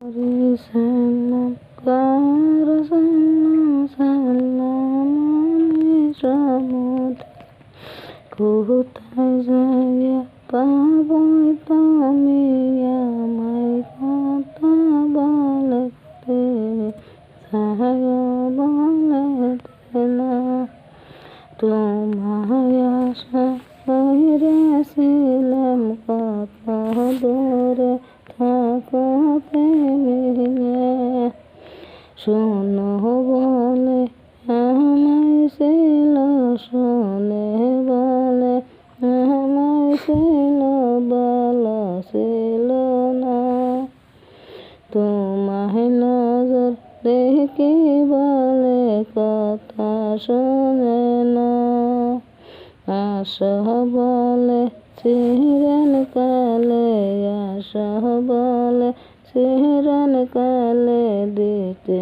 সালাম কার সালাম সালাম আমি সমুদ্র কোথায় যাইয়া পাবই তুমি আমায় কথা বলতে সায় বলতে না তোমায় আশা কইরেছিলাম কত দূরে থাকো প্রেমিলে শোনো বলে আমায় ছিল শোনে বলে আমায় ছিল বলা ছিল না তোমায় নজর দেখি বলে কথা শোনে না আশা বলে চিরন কালে আশা বলে চিরন কালে দিতে